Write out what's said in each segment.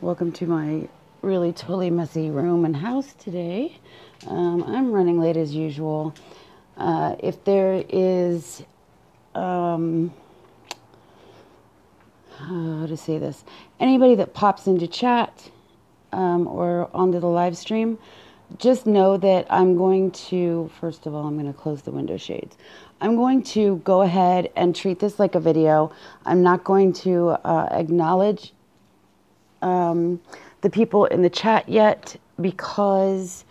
Welcome to my really totally messy room and house today. I'm running late as usual. If there is, how to say this, anybody that pops into chat or onto the live stream, just know that I'm going to, first of all, I'm going to close the window shades. I'm going to go ahead and treat this like a video. I'm not going to acknowledge the people in the chat yet because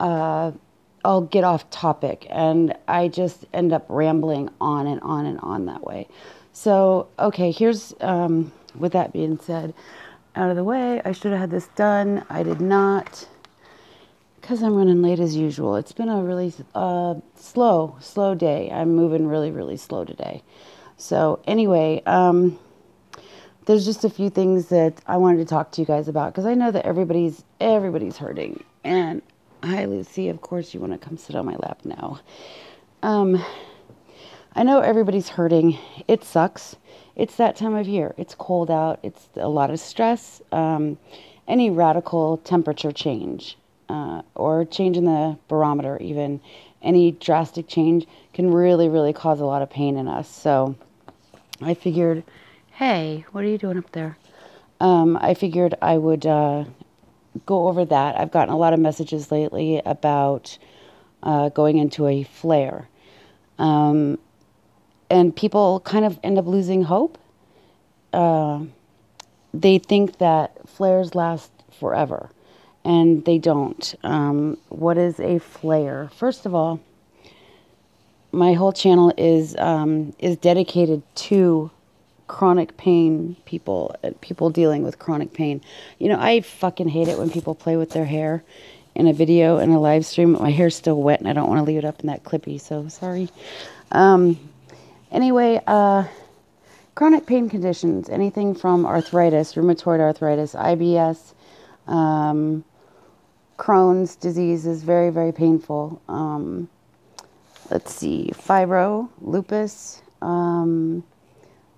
I'll get off topic and I just end up rambling on and on and on that way. So, okay, here's, with that being said, out of the way, I should have had this done. I did not because I'm running late as usual. It's been a really slow day. I'm moving really, really slow today. So anyway, there's just a few things that I wanted to talk to you guys about because I know that everybody's hurting. And hi, Lucy. Of course, you want to come sit on my lap now. I know everybody's hurting. It sucks. It's that time of year. It's cold out. It's a lot of stress. Any radical temperature change or change in the barometer, even any drastic change can really, really cause a lot of pain in us. So I figured, hey, what are you doing up there? I figured I would go over that. I've gotten a lot of messages lately about going into a flare. And people kind of end up losing hope. They think that flares last forever, and they don't. What is a flare? First of all, my whole channel is dedicated to chronic pain people dealing with chronic pain. You know, I fucking hate it when people play with their hair in a video and a live stream. My hair's still wet and I don't want to leave it up in that clippy, so sorry. Anyway, chronic pain conditions, anything from arthritis, rheumatoid arthritis, IBS, Crohn's disease is very, very painful. Let's see, fibro, lupus.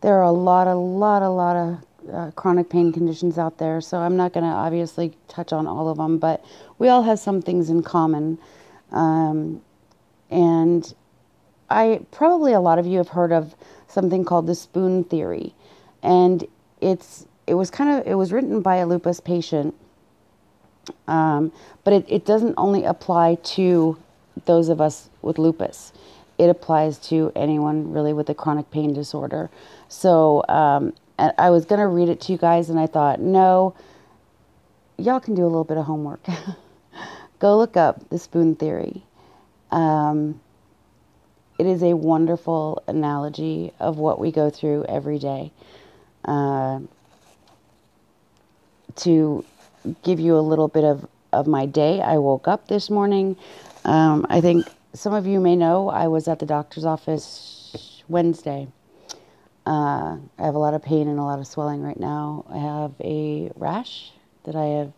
There are a lot of chronic pain conditions out there, so I'm not going to obviously touch on all of them, but we all have some things in common. And probably a lot of you have heard of something called the spoon theory. And it was written by a lupus patient, but it doesn't only apply to those of us with lupus. It applies to anyone really with a chronic pain disorder. So and I was going to read it to you guys, and I thought, no, y'all can do a little bit of homework. Go look up the spoon theory. It is a wonderful analogy of what we go through every day. To give you a little bit of my day, I woke up this morning. I think some of you may know I was at the doctor's office Wednesday. I have a lot of pain and a lot of swelling right now. I have a rash that I have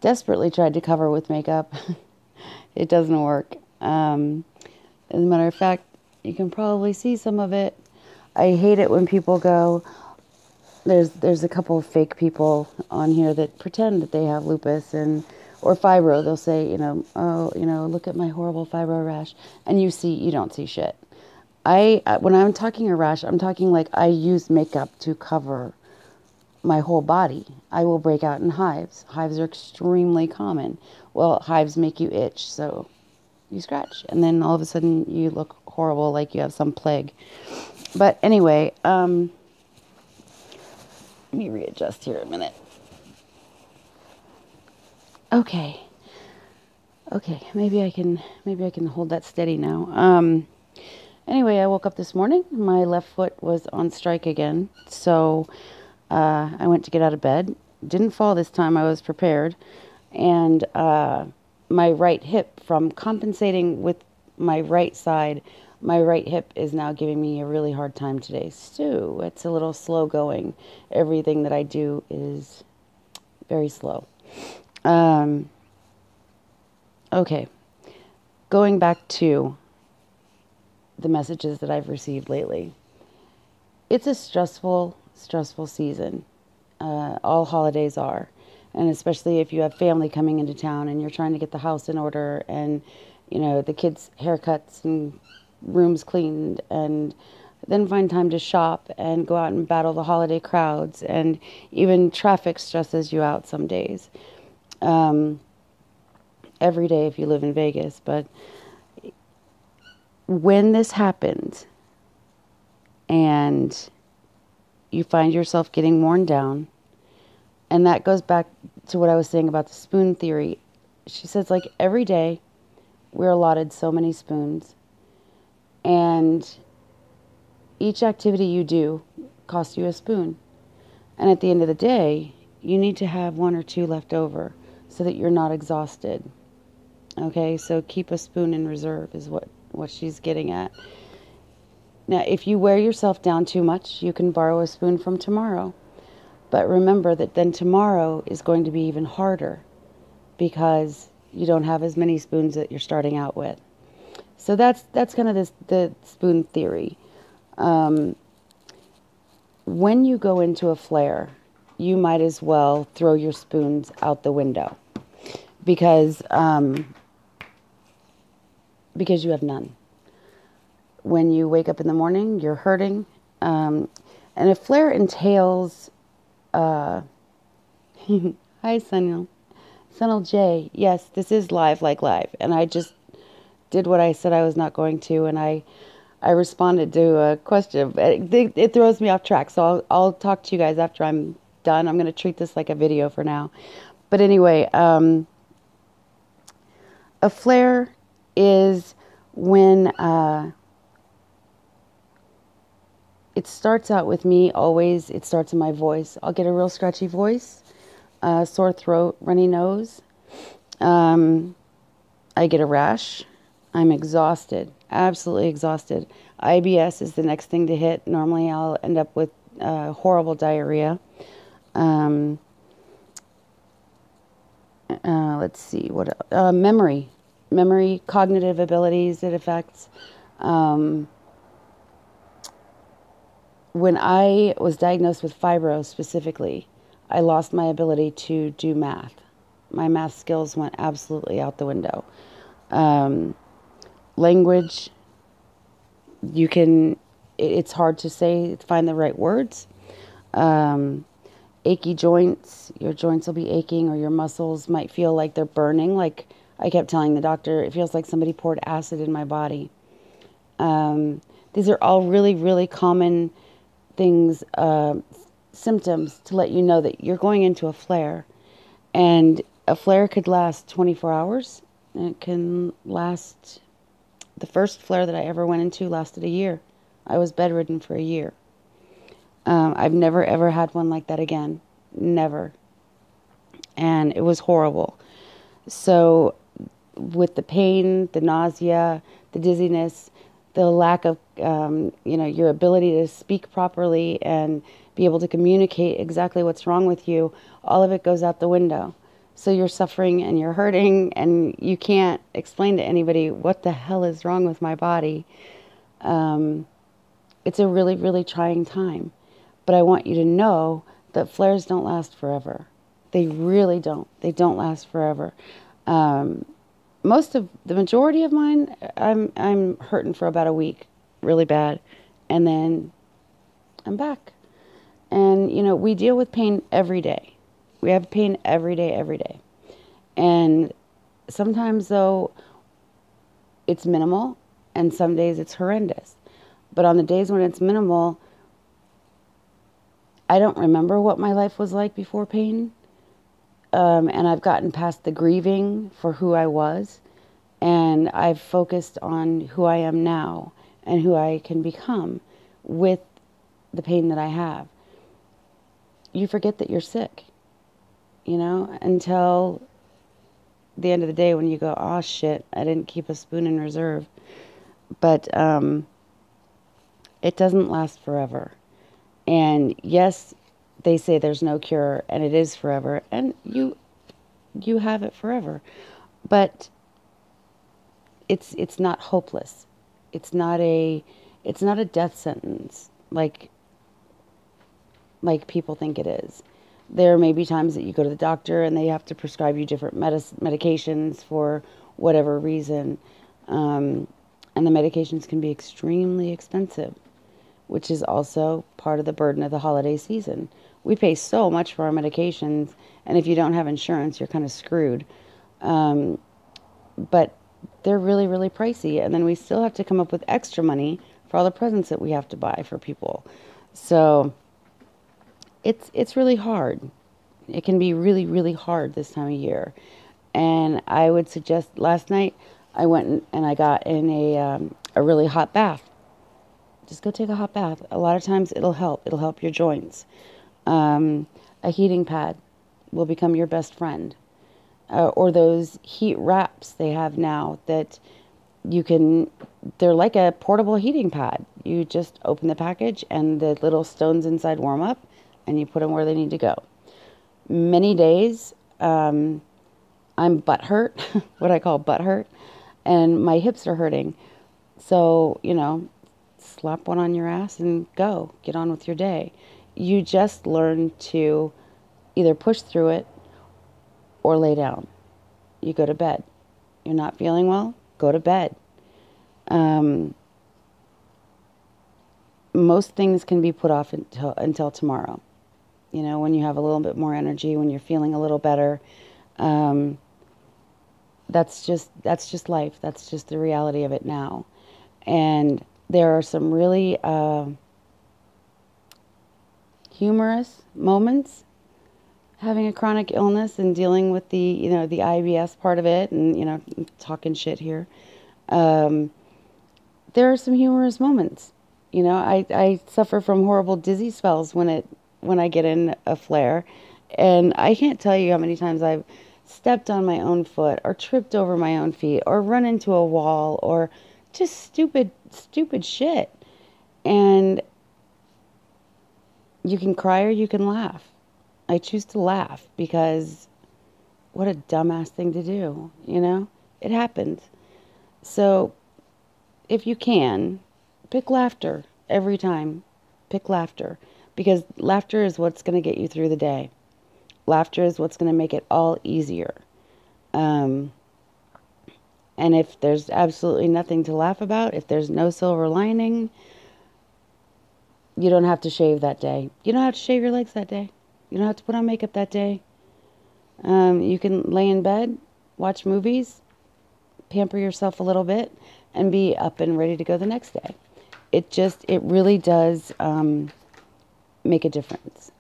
desperately tried to cover with makeup. It doesn't work. As a matter of fact, you can probably see some of it. I hate it when people go, there's a couple of fake people on here that pretend that they have lupus or fibro. They'll say, oh, look at my horrible fibro rash. And you don't see shit. When I'm talking a rash, I'm talking like I use makeup to cover my whole body. I will break out in hives. Hives are extremely common. Well, hives make you itch, so you scratch. And then all of a sudden you look horrible, like you have some plague. But anyway, let me readjust here a minute. Okay, maybe I can hold that steady now. Anyway, I woke up this morning. My left foot was on strike again, so I went to get out of bed. Didn't fall this time. I was prepared, and my right hip, from compensating with my right side, my right hip is now giving me a really hard time today. So it's a little slow going. Everything that I do is very slow. Okay, going back to the messages that I've received lately. It's a stressful season. All holidays are. And especially if you have family coming into town and you're trying to get the house in order and, the kids' haircuts and rooms cleaned, and then find time to shop and go out and battle the holiday crowds, and even traffic stresses you out some days. Um, every day if you live in Vegas. But when this happens and you find yourself getting worn down, and that goes back to what I was saying about the spoon theory. She says, like, every day we're allotted so many spoons, and each activity you do costs you a spoon. And at the end of the day, you need to have one or two left over so that you're not exhausted. Okay, so keep a spoon in reserve is what she's getting at. Now, if you wear yourself down too much, you can borrow a spoon from tomorrow. But remember that then tomorrow is going to be even harder because you don't have as many spoons that you're starting out with. So that's kind of the spoon theory. When you go into a flare, you might as well throw your spoons out the window because you have none. When you wake up in the morning, you're hurting, and a flare entails. Hi, Sunil. Sunil J. Yes, this is live like live, and I just did what I said I was not going to, and I responded to a question. It throws me off track, so I'll talk to you guys after I'm done. I'm going to treat this like a video for now. But anyway, a flare is when it starts out with me always, it starts in my voice. I'll get a real scratchy voice, sore throat, runny nose. I get a rash. I'm exhausted, absolutely exhausted. IBS is the next thing to hit. Normally I'll end up with horrible diarrhea. Let's see, what memory, cognitive abilities it affects. When I was diagnosed with fibro specifically, I lost my ability to do math. My math skills went absolutely out the window. Language, it's hard to say, find the right words. Achy joints, your joints will be aching, or your muscles might feel like they're burning. Like I kept telling the doctor, it feels like somebody poured acid in my body. These are all really, really common things, symptoms to let you know that you're going into a flare. And a flare could last 24 hours. And it can last, the first flare that I ever went into lasted a year. I was bedridden for a year. I've never ever had one like that again. Never. And it was horrible. So with the pain, the nausea, the dizziness, the lack of, your ability to speak properly and be able to communicate exactly what's wrong with you, all of it goes out the window. So you're suffering and you're hurting and you can't explain to anybody what the hell is wrong with my body. It's a really, really trying time. But I want you to know that flares don't last forever. They really don't. They don't last forever. The majority of mine, I'm hurting for about a week, really bad, and then I'm back. And we deal with pain every day. We have pain every day, every day. And sometimes though, it's minimal, and some days it's horrendous. But on the days when it's minimal, I don't remember what my life was like before pain. And I've gotten past the grieving for who I was. And I've focused on who I am now and who I can become with the pain that I have. You forget that you're sick, until the end of the day when you go, oh shit, I didn't keep a spoon in reserve. But it doesn't last forever. And yes, they say there's no cure, and it is forever, and you have it forever. But it's not hopeless. It's not a death sentence like people think it is. There may be times that you go to the doctor and they have to prescribe you different medications for whatever reason. Um, and the medications can be extremely expensive, which is also part of the burden of the holiday season. We pay so much for our medications, and if you don't have insurance, you're kind of screwed. Um, but they're really, really pricey, and then we still have to come up with extra money for all the presents that we have to buy for people. So it's really hard. It can be really, really hard this time of year. And I would suggest last night I went and I got in a really hot bath. Just go take a hot bath. A lot of times it'll help. It'll help your joints. Um, a heating pad will become your best friend. Or those heat wraps they have now that you can, they're like a portable heating pad. You just open the package and the little stones inside warm up and you put them where they need to go. Many days, I'm butt hurt, what I call butt hurt, and my hips are hurting. So, slap one on your ass and go. Get on with your day. You just learn to either push through it or lay down. You go to bed. You're not feeling well? Go to bed. Um, Most things can be put off until tomorrow. When you have a little bit more energy, when you're feeling a little better, um, that's just life. That's just the reality of it now. And there are some really humorous moments having a chronic illness and dealing with the IBS part of it, and talking shit here. Um, there are some humorous moments. I suffer from horrible dizzy spells when I get in a flare, and I can't tell you how many times I've stepped on my own foot or tripped over my own feet or run into a wall or just stupid shit. And you can cry or you can laugh. I choose to laugh because what a dumbass thing to do. It happens. So if you can, pick laughter every time. Pick laughter because laughter is what's going to get you through the day. Laughter is what's going to make it all easier. Um, and if there's absolutely nothing to laugh about, if there's no silver lining, you don't have to shave that day. You don't have to shave your legs that day. You don't have to put on makeup that day. You can lay in bed, watch movies, pamper yourself a little bit, and be up and ready to go the next day. It really does make a difference.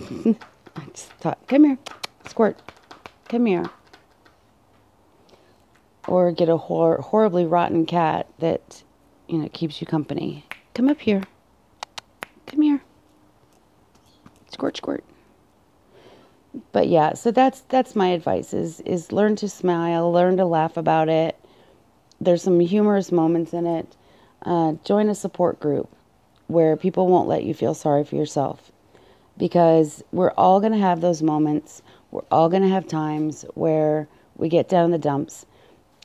I just thought, come here, Squirt, come here. Or get a horribly rotten cat that, keeps you company. Come up here. Come here. Squirt, squirt. But yeah, so that's my advice is learn to smile, learn to laugh about it. There's some humorous moments in it. Join a support group where people won't let you feel sorry for yourself, because we're all going to have those moments. We're all going to have times where we get down in the dumps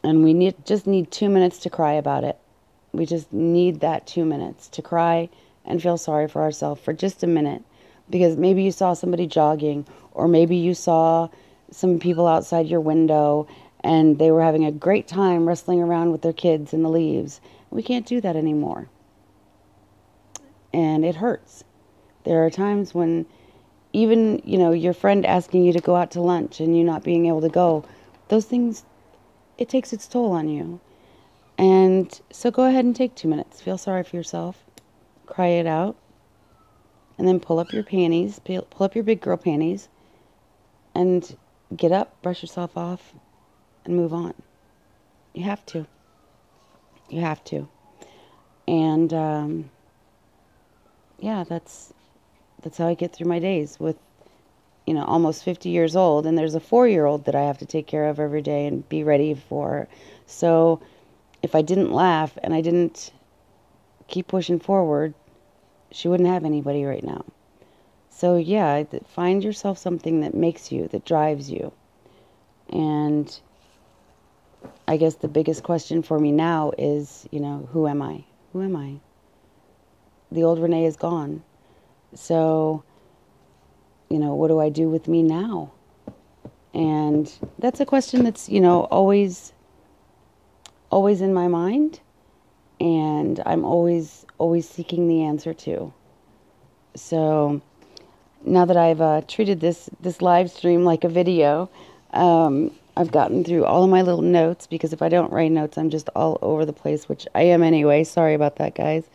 and we just need 2 minutes to cry about it. We just need that 2 minutes to cry and feel sorry for ourselves for just a minute, because maybe you saw somebody jogging, or maybe you saw some people outside your window and they were having a great time wrestling around with their kids in the leaves. We can't do that anymore. And it hurts. There are times when even, your friend asking you to go out to lunch and you not being able to go, those things, it takes its toll on you. And so go ahead and take 2 minutes. Feel sorry for yourself. Cry it out. And then pull up your panties, pull up your big girl panties, and get up, brush yourself off, and move on. You have to. You have to. And yeah, that's how I get through my days with, almost 50 years old. And there's a 4-year-old that I have to take care of every day and be ready for. So if I didn't laugh and I didn't keep pushing forward, she wouldn't have anybody right now. So yeah, find yourself something that makes you, that drives you. And I guess the biggest question for me now is, who am I? Who am I? The old Renee is gone. So, what do I do with me now? And that's a question that's, always in my mind, and I'm always seeking the answer to. So now that I've treated this live stream like a video, I've gotten through all of my little notes, because if I don't write notes, I'm just all over the place, which I am anyway. Sorry about that, guys.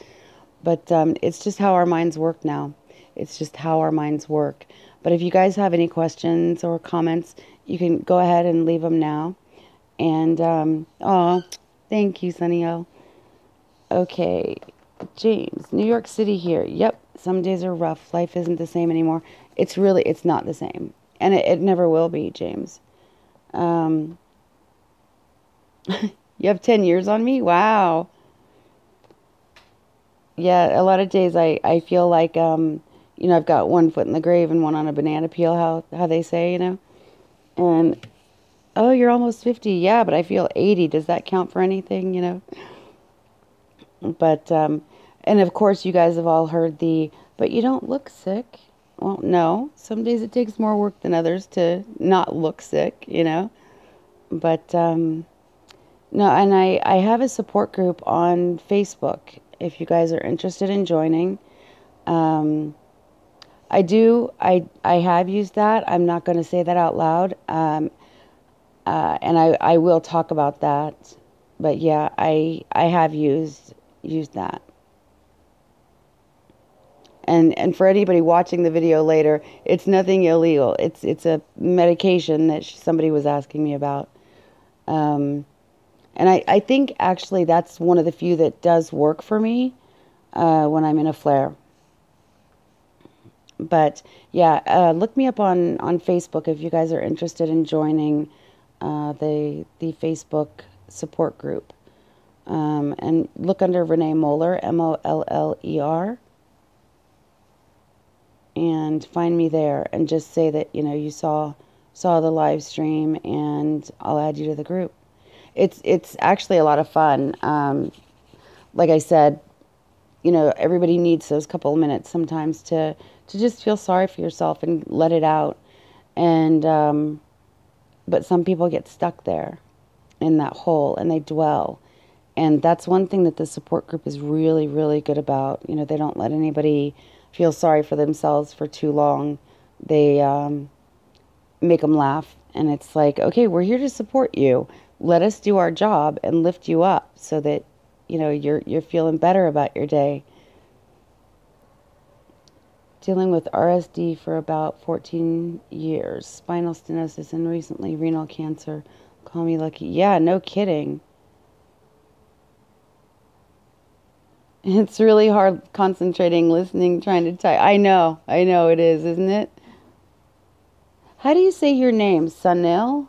But it's just how our minds work now. It's just how our minds work. But if you guys have any questions or comments, you can go ahead and leave them now. And, thank you, Sunny O. Okay, James, New York City here. Yep, some days are rough. Life isn't the same anymore. It's not the same. And it never will be, James. Um, you have 10 years on me? Wow. Yeah, a lot of days I feel like, I've got one foot in the grave and one on a banana peel, how they say. And, oh, you're almost 50. Yeah, but I feel 80. Does that count for anything? But, and of course, you guys have all heard but you don't look sick. Well, no, some days it takes more work than others to not look sick. But, no, and I have a support group on Facebook if you guys are interested in joining. Um, I have used that. I'm not going to say that out loud. And I will talk about that. But yeah, I have used that. And for anybody watching the video later, it's nothing illegal. It's a medication that somebody was asking me about. Um, and I think actually that's one of the few that does work for me when I'm in a flare. But yeah, look me up on Facebook if you guys are interested in joining the Facebook support group. And look under Renee Moller, Moller, and find me there, and just say that you saw the live stream, and I'll add you to the group. It's actually a lot of fun. Like I said, everybody needs those couple of minutes sometimes to just feel sorry for yourself and let it out. And but some people get stuck there in that hole, and they dwell. And that's one thing that the support group is really, really good about. They don't let anybody feel sorry for themselves for too long. They make them laugh. And it's like, okay, we're here to support you. Let us do our job and lift you up so that, you're feeling better about your day. Dealing with RSD for about 14 years. Spinal stenosis and recently renal cancer. Call me lucky. Yeah, no kidding. It's really hard concentrating, listening, trying to type. I know it is, isn't it? How do you say your name, Sunil?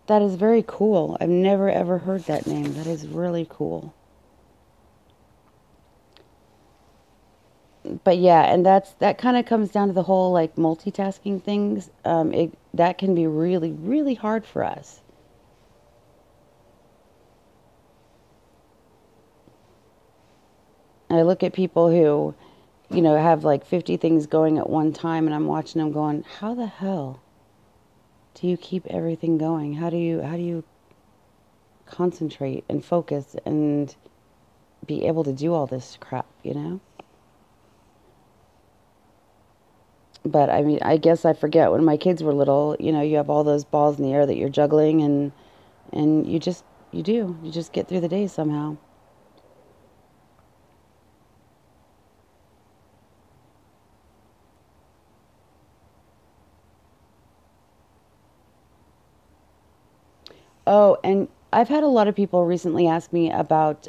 That is very cool. I've never ever heard that name. That is really cool. But yeah, and that kind of comes down to the whole like multitasking things. That can be really, really hard for us. I look at people who, have like 50 things going at one time, and I'm watching them going, how the hell do you keep everything going? How do you concentrate and focus and be able to do all this crap? But I mean, I guess I forget when my kids were little, you have all those balls in the air that you're juggling, and you just get through the day somehow. Oh, and I've had a lot of people recently ask me about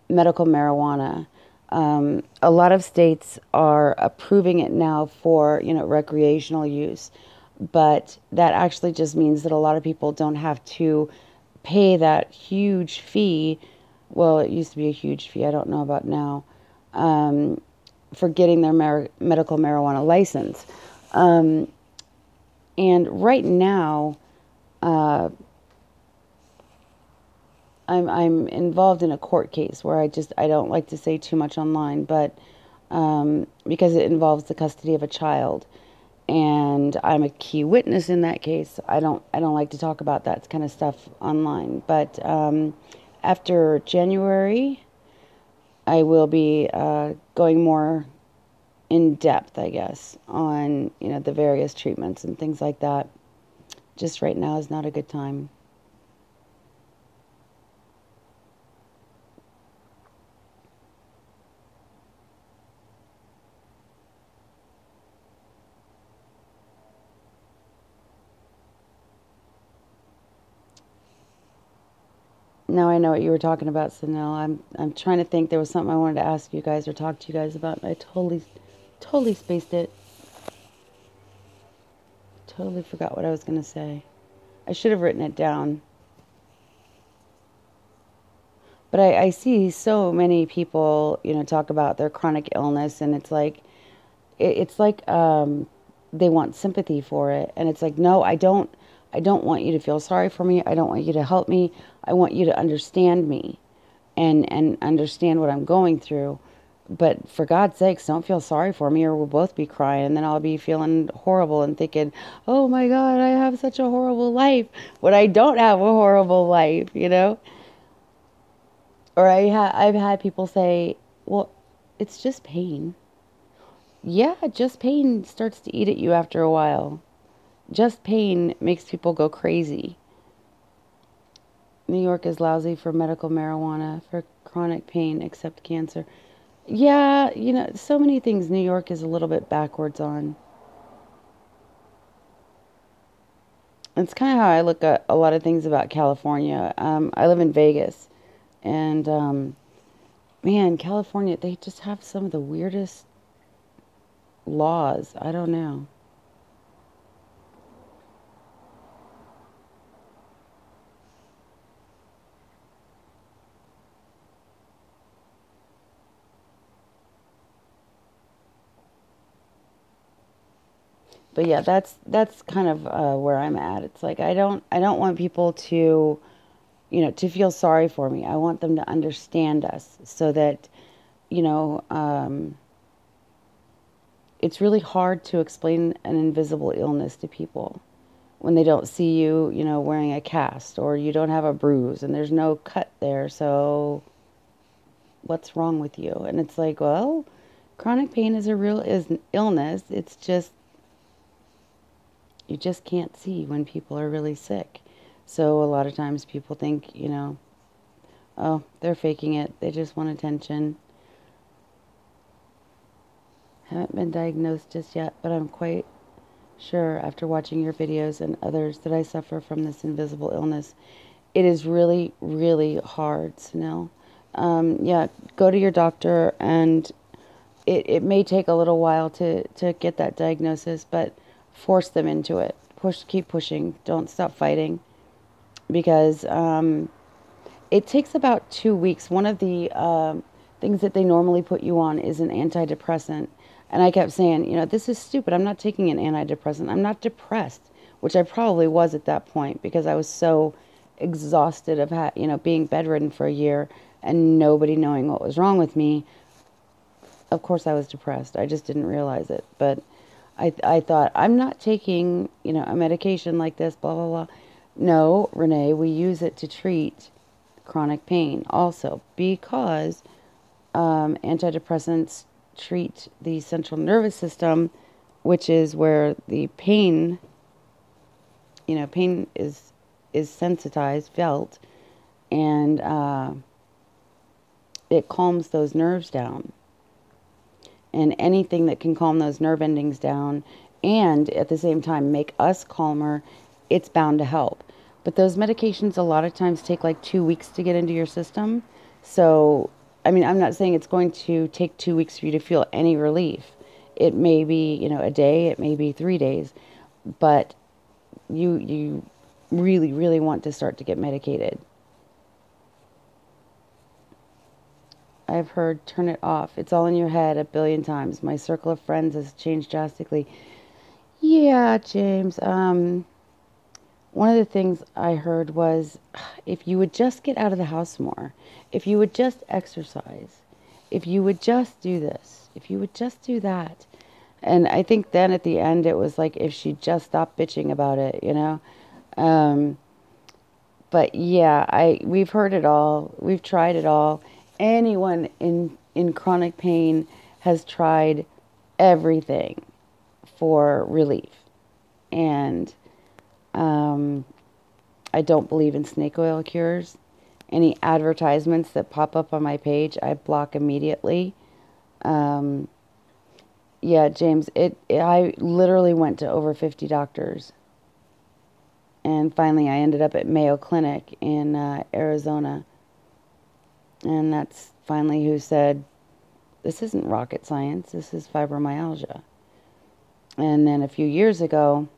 medical marijuana. A lot of states are approving it now for, recreational use, but that actually just means that a lot of people don't have to pay that huge fee. Well, it used to be a huge fee. I don't know about now, um, for getting their medical marijuana license. Um, and right now, uh, I'm involved in a court case where I don't like to say too much online, but because it involves the custody of a child. And I'm a key witness in that case. I don't like to talk about that kind of stuff online. But after January, I will be going more in depth, I guess, on the various treatments and things like that. Just right now is not a good time. Now I know what you were talking about, Sanel. I'm trying to think. There was something I wanted to ask you guys or talk to you guys about. And I totally spaced it. Totally forgot what I was going to say. I should have written it down. But I see so many people, talk about their chronic illness, and it's like they want sympathy for it, and it's like, no, I don't want you to feel sorry for me. I don't want you to help me. I want you to understand me, and understand what I'm going through. But for God's sakes, don't feel sorry for me, or we'll both be crying, and then I'll be feeling horrible and thinking, oh my God, I have such a horrible life, when I don't have a horrible life. Or I've had people say, well, it's just pain. Yeah, just pain starts to eat at you after a while. Just pain makes people go crazy. New York is lousy for medical marijuana for chronic pain, except cancer. Yeah, so many things New York is a little bit backwards on. It's kind of how I look at a lot of things about California. I live in Vegas, and man, California, they just have some of the weirdest laws. I don't know. But yeah, that's kind of where I'm at. It's like I don't want people to feel sorry for me. I want them to understand us so that you know it's really hard to explain an invisible illness to people when they don't see you, wearing a cast, or you don't have a bruise and there's no cut there. So what's wrong with you? And it's like, well, chronic pain is a real is an illness. It's just you just can't see when people are really sick. So a lot of times people think, oh, they're faking it. They just want attention. Haven't been diagnosed just yet, but I'm quite sure after watching your videos and others that I suffer from this invisible illness. It is really, really hard, Snell. Yeah, go to your doctor, and it may take a little while to get that diagnosis, but force them into it. Keep pushing. Don't stop fighting, because it takes about 2 weeks. One of the things that they normally put you on is an antidepressant. And I kept saying, this is stupid. I'm not taking an antidepressant. I'm not depressed, which I probably was at that point because I was so exhausted of being bedridden for a year and nobody knowing what was wrong with me. Of course, I was depressed. I just didn't realize it. But I thought, I'm not taking, a medication like this, blah, blah, blah. No, Renee, we use it to treat chronic pain also because antidepressants treat the central nervous system, which is where the pain is sensitized, felt, and it calms those nerves down. And anything that can calm those nerve endings down and at the same time make us calmer, it's bound to help. But those medications a lot of times take like 2 weeks to get into your system. So, I mean, I'm not saying it's going to take 2 weeks for you to feel any relief. It may be, a day, it may be 3 days, but you really, really want to start to get medicated. I've heard turn it off. It's all in your head a billion times. My circle of friends has changed drastically. Yeah, James. One of the things I heard was if you would just get out of the house more, if you would just exercise, if you would just do this, if you would just do that. And I think then at the end it was like if she just stopped bitching about it, you know. Um, but yeah, I we've heard it all. We've tried it all. Anyone in chronic pain has tried everything for relief. And um, I don't believe in snake oil cures. Any advertisements that pop up on my page, I block immediately. Um, yeah, James, I literally went to over 50 doctors. And finally, I ended up at Mayo Clinic in Arizona. And that's finally who said, this isn't rocket science, this is fibromyalgia. And then a few years ago,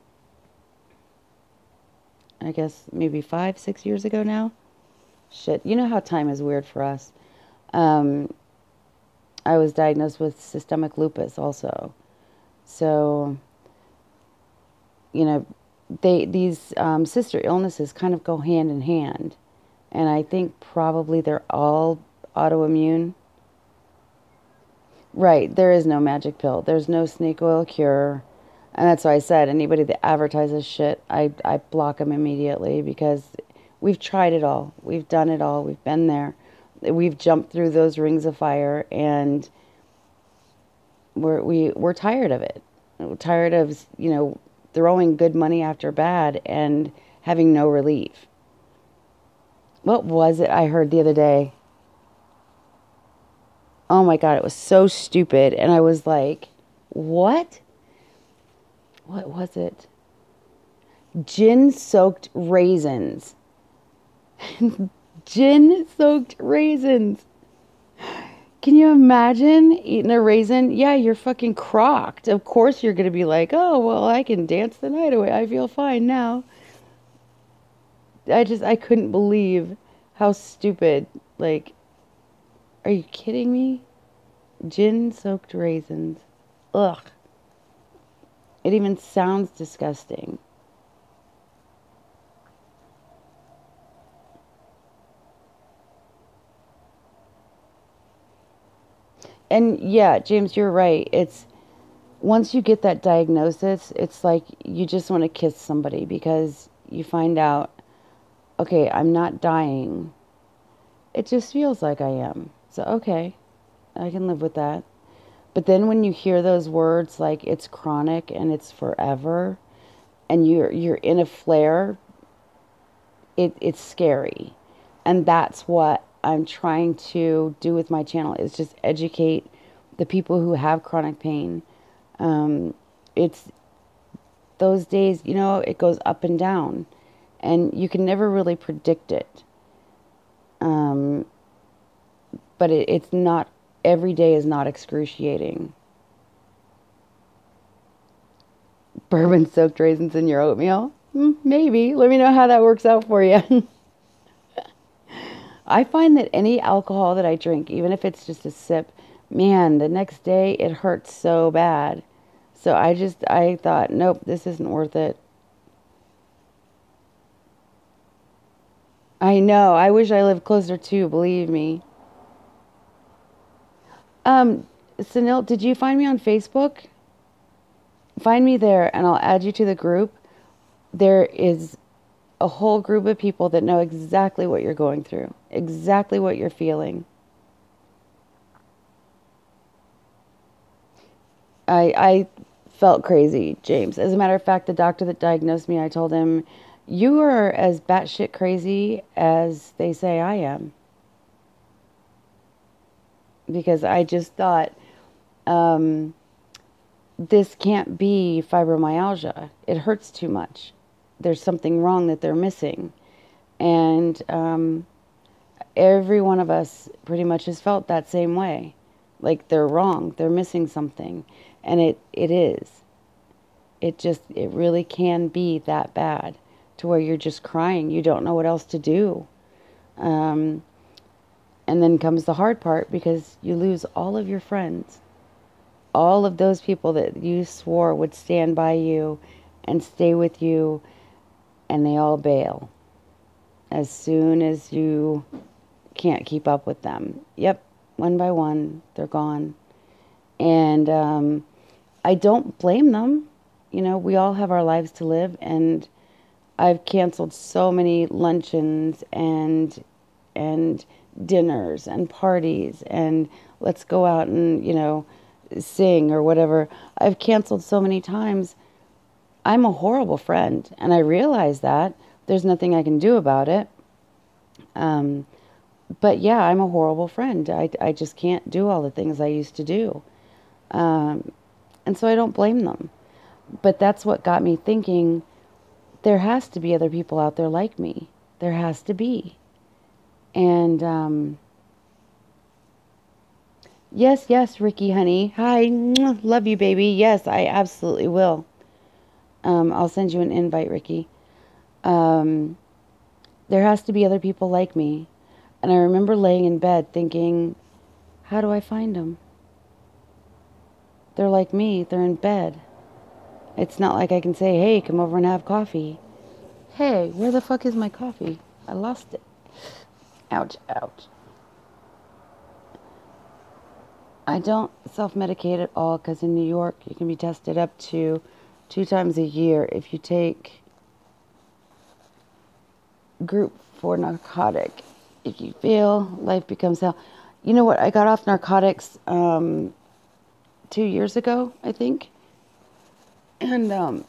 I guess maybe 5, 6 years ago now. Shit, you know how time is weird for us. Um, I was diagnosed with systemic lupus also. So, you know, these sister illnesses kind of go hand in hand. And I think probably they're all autoimmune. Right, there is no magic pill. There's no snake oil cure. And that's why I said anybody that advertises shit, I block them immediately because we've tried it all. We've done it all. We've been there. We've jumped through those rings of fire and we're tired of it. We're tired of, you know, throwing good money after bad and having no relief. What was it I heard the other day? Oh my God, it was so stupid. And I was like, what? What was it? Gin soaked raisins. Gin soaked raisins. Can you imagine eating a raisin? Yeah, you're fucking crocked. Of course you're going to be like, oh, well, I can dance the night away. I feel fine now. I couldn't believe how stupid. Like, are you kidding me? Gin soaked raisins. Ugh. It even sounds disgusting. And yeah, James, you're right. It's once you get that diagnosis, it's like you just want to kiss somebody because you find out, okay, I'm not dying. It just feels like I am. So, okay, I can live with that. But then when you hear those words like it's chronic and it's forever and you're in a flare, it's scary. And that's what I'm trying to do with my channel is just educate the people who have chronic pain. It's those days, you know, it goes up and down and you can never really predict it. Um, but it's not, every day is not excruciating. Bourbon soaked raisins in your oatmeal? Maybe. Let me know how that works out for you. I find that any alcohol that I drink, even if it's just a sip, man, the next day it hurts so bad. So I thought, nope, this isn't worth it. I know. I wish I lived closer too, believe me. Sunil, did you find me on Facebook? Find me there and I'll add you to the group. There is a whole group of people that know exactly what you're going through, exactly what you're feeling. I felt crazy, James. As a matter of fact, the doctor that diagnosed me, I told him, you are as batshit crazy as they say I am. Because I just thought, um, this can't be fibromyalgia. It hurts too much. There's something wrong that they're missing. And every one of us pretty much has felt that same way. Like they're wrong, they're missing something. And it is. It really can be that bad to where you're just crying. You don't know what else to do. Um, and then comes the hard part because you lose all of your friends. All of those people that you swore would stand by you and stay with you, and they all bail as soon as you can't keep up with them. Yep. One by one, they're gone. And I don't blame them. You know, we all have our lives to live, and I've canceled so many luncheons and dinners and parties and let's go out and, you know, sing or whatever. I've canceled so many times. I'm a horrible friend, and I realize that. There's nothing I can do about it. Um, but yeah, I'm a horrible friend. I just can't do all the things I used to do. Um, and so I don't blame them. But that's what got me thinking there has to be other people out there like me. There has to be. And yes, yes, Ricky, honey. Hi. Mwah, love you, baby. Yes, I absolutely will. I'll send you an invite, Ricky. Um, there has to be other people like me. And I remember laying in bed thinking, how do I find them? They're like me. They're in bed. It's not like I can say, hey, come over and have coffee. Hey, where the fuck is my coffee? I lost it. Ouch, ouch. I don't self-medicate at all because in New York you can be tested up to 2 times a year if you take group 4 narcotic. If you fail, life becomes hell. You know what? I got off narcotics 2 years ago, I think. And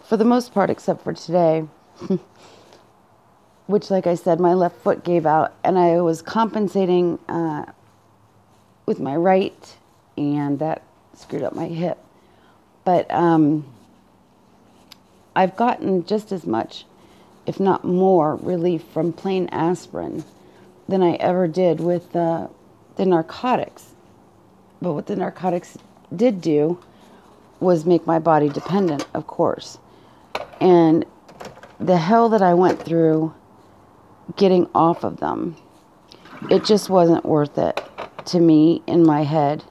for the most part, except for today, which, like I said, my left foot gave out, and I was compensating with my right, and that screwed up my hip. But I've gotten just as much, if not more, relief from plain aspirin than I ever did with the narcotics. But what the narcotics did do was make my body dependent, of course. And the hell that I went through getting off of them, it just wasn't worth it to me in my head.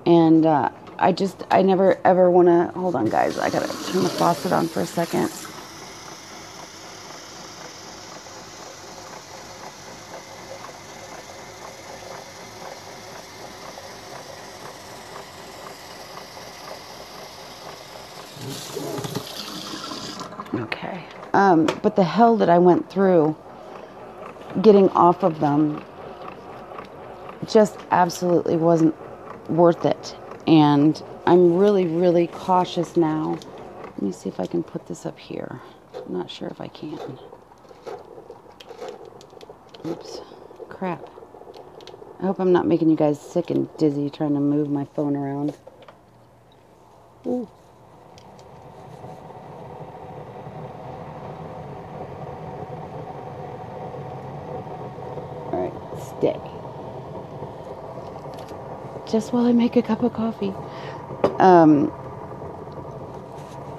And I never ever want to, hold on guys, I gotta turn the faucet on for a second. Okay. But the hell that I went through getting off of them just absolutely wasn't worth it. And I'm really, really cautious now. Let me see if I can put this up here. I'm not sure if I can. Oops. Crap. I hope I'm not making you guys sick and dizzy trying to move my phone around. Ooh. Alright, stay. Just while I make a cup of coffee.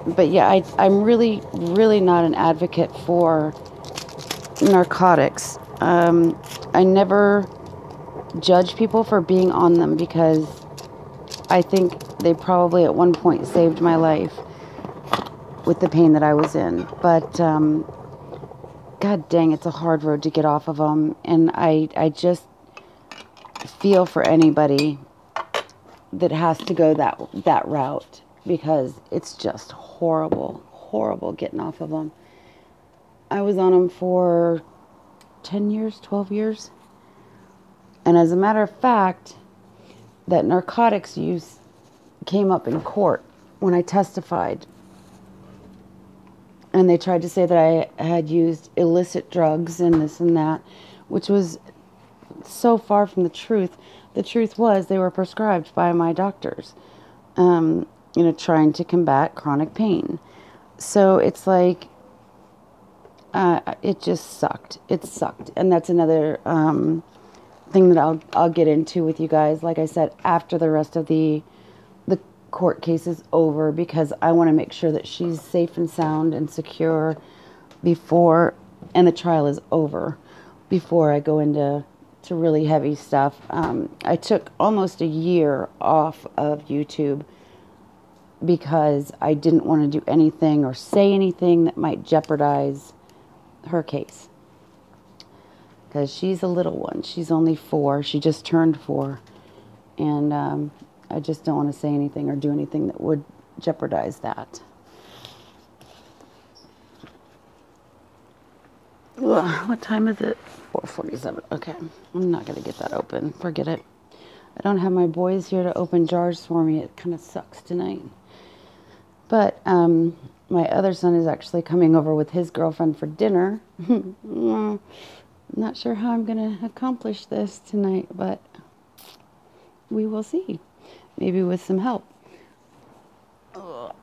But yeah, I'm really, really not an advocate for narcotics. I never judge people for being on them because I think they probably at one point saved my life with the pain that I was in. But God dang, it's a hard road to get off of them. And I just feel for anybody that has to go that route because it's just horrible, horrible getting off of them. I was on them for 10 years, 12 years. And as a matter of fact, that narcotics use came up in court when I testified. And they tried to say that I had used illicit drugs and this and that, which was so far from the truth. The truth was they were prescribed by my doctors, trying to combat chronic pain. So it's like, it just sucked. It sucked. And that's another thing that I'll get into with you guys, like I said, after the rest of the court case is over, because I want to make sure that she's safe and sound and secure before, and the trial is over, before I go into really heavy stuff. I took almost a year off of YouTube because I didn't want to do anything or say anything that might jeopardize her case. because she's a little one. She's only 4. She just turned 4. And I just don't want to say anything or do anything that would jeopardize that. Ugh, what time is it? 4:47. Okay. I'm not going to get that open. Forget it. I don't have my boys here to open jars for me. It kind of sucks tonight. But my other son is actually coming over with his girlfriend for dinner. I'm not sure how I'm going to accomplish this tonight, but we will see. Maybe with some help. Ugh.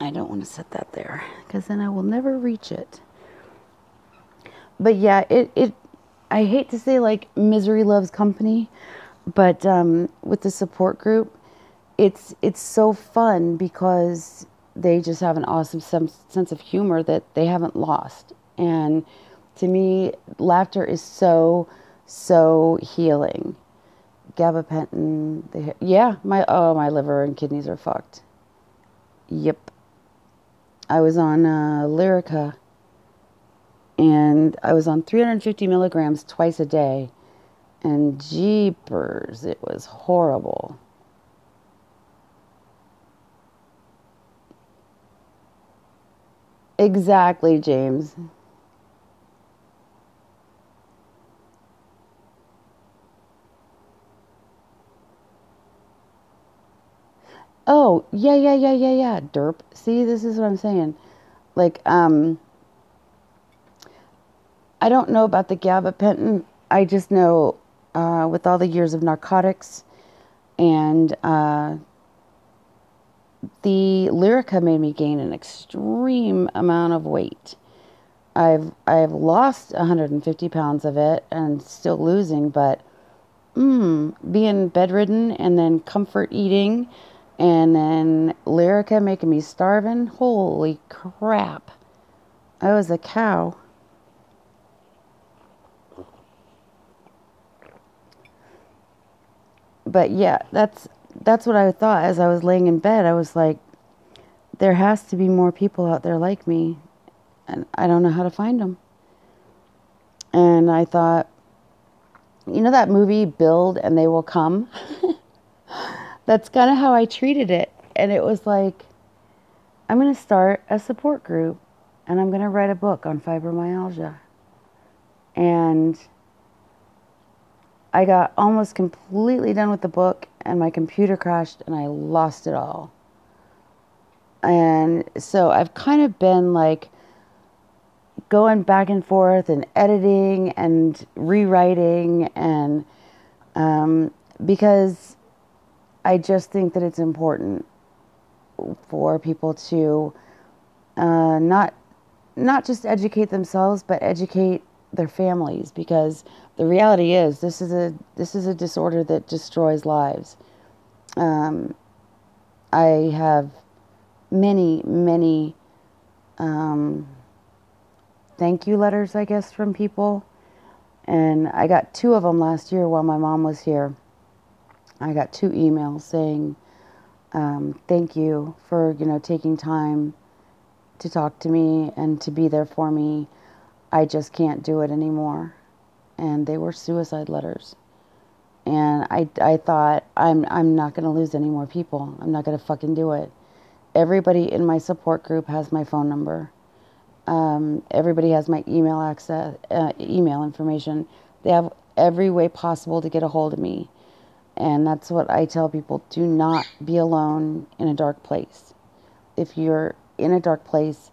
I don't want to set that there because then I will never reach it. But yeah, I hate to say like misery loves company, but with the support group, it's so fun because they just have an awesome sense of humor that they haven't lost. And to me, laughter is so healing. Gabapentin, yeah, my liver and kidneys are fucked. Yep. I was on Lyrica, and I was on 350 milligrams twice a day, and jeepers, it was horrible. Exactly, James. Oh, yeah, derp. See, this is what I'm saying. Like, I don't know about the gabapentin. I just know with all the years of narcotics and the Lyrica made me gain an extreme amount of weight. I've lost 150 pounds of it and still losing, but being bedridden and then comfort eating and then Lyrica making me starving, holy crap. I was a cow. But yeah, that's what I thought as I was laying in bed. I was like, there has to be more people out there like me, and I don't know how to find them. And I thought, you know that movie Build and They Will Come? That's kind of how I treated it. And it was like, I'm going to start a support group and I'm going to write a book on fibromyalgia. And I got almost completely done with the book and my computer crashed and I lost it all. And so I've kind of been like going back and forth and editing and rewriting and because I just think that it's important for people to not just educate themselves, but educate their families, because the reality is this is a disorder that destroys lives. I have many thank you letters, I guess, from people, and I got 2 of them last year while my mom was here. I got 2 emails saying thank you for taking time to talk to me and to be there for me. I just can't do it anymore. And they were suicide letters. And I thought, I'm not going to lose any more people. I'm not going to fucking do it. Everybody in my support group has my phone number. Everybody has my email access, email information. They have every way possible to get a hold of me. And that's what I tell people. Do not be alone in a dark place. If you're in a dark place,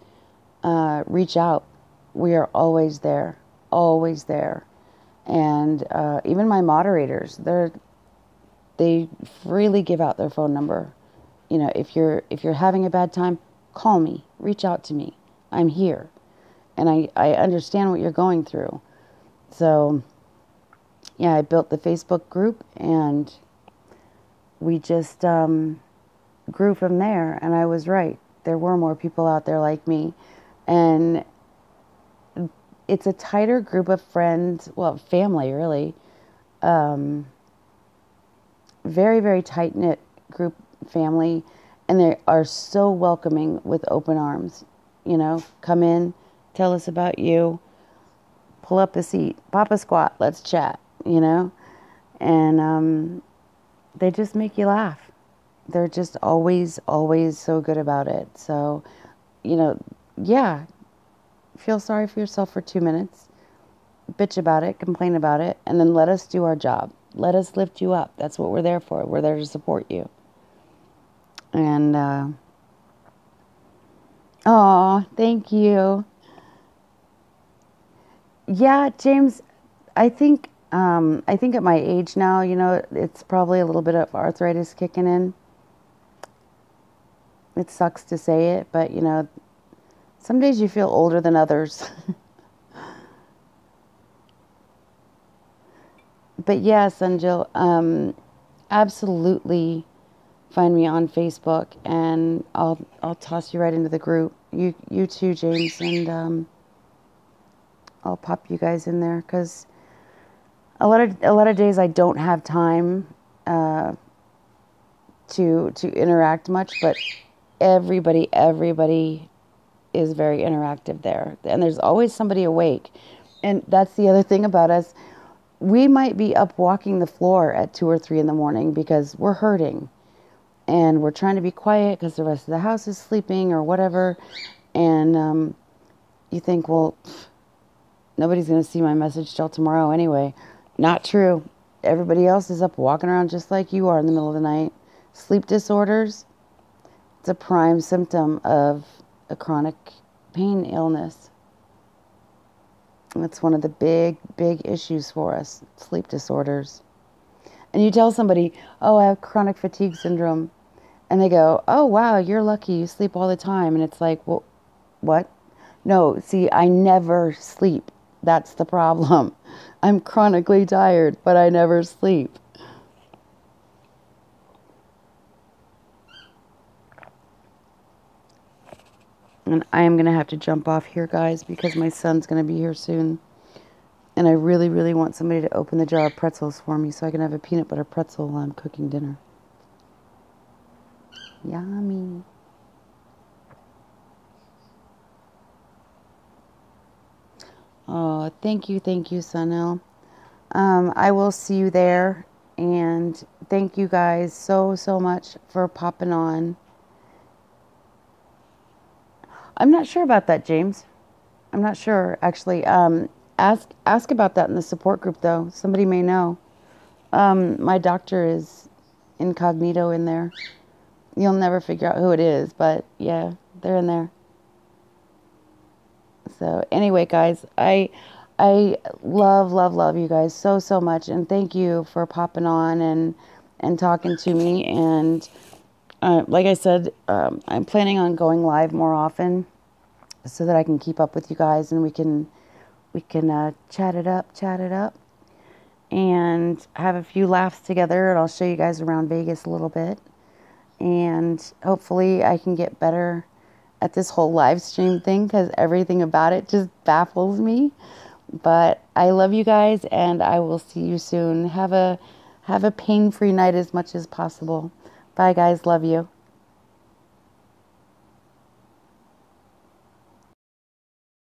reach out. We are always there, always there. And even my moderators, they freely give out their phone number. If you're having a bad time, call me, reach out to me. I'm here, and I understand what you're going through. So yeah, I built the Facebook group, and we just grew from there. And I was right. There were more people out there like me, and it's a tighter group of friends, well, family really. Very, very tight-knit group, family, and they are so welcoming with open arms. Come in, tell us about you. pull up a seat, pop a squat, let's chat, you know? And they just make you laugh. They're just always, always so good about it. So, you know, yeah, feel sorry for yourself for 2 minutes, bitch about it, complain about it, and then let us do our job. Let us lift you up. That's what we're there for. We're there to support you. And, oh, thank you. Yeah, James, I think at my age now, you know, it's probably a little bit of arthritis kicking in. It sucks to say it, but you know, some days you feel older than others. But yes, Anjil, absolutely find me on Facebook, and I'll toss you right into the group. You too, James, and I'll pop you guys in there because a lot of days I don't have time uh, to interact much, but everybody is very interactive there, and there's always somebody awake. And that's the other thing about us. We might be up walking the floor at 2 or 3 in the morning because we're hurting and we're trying to be quiet because the rest of the house is sleeping or whatever. And you think, well, nobody's going to see my message till tomorrow anyway. Not true. Everybody else is up walking around just like you are in the middle of the night. Sleep disorders, it's a prime symptom of a chronic pain illness. That's one of the big issues for us, sleep disorders. And you tell somebody, oh, I have chronic fatigue syndrome. And they go, oh, wow, you're lucky. You sleep all the time. And it's like, well, what? No, see, I never sleep. That's the problem. I'm chronically tired, but I never sleep. And I am going to have to jump off here, guys, because my son's going to be here soon. And I really, really want somebody to open the jar of pretzels for me so I can have a peanut butter pretzel while I'm cooking dinner. Yummy. Oh, thank you, Sunil. I will see you there. And thank you guys so much for popping on. I'm not sure about that, James. I'm not sure, actually. Ask about that in the support group, though. Somebody may know. My doctor is incognito in there. You'll never figure out who it is, but yeah, they're in there. So anyway, guys, I love you guys so much, and thank you for popping on and talking to me. And like I said, I'm planning on going live more often so that I can keep up with you guys and we can chat it up, and have a few laughs together. And I'll show you guys around Vegas a little bit, and hopefully I can get better at this whole live stream thing because everything about it just baffles me. But I love you guys, and I will see you soon. Have a pain-free night as much as possible. Bye, guys. Love you.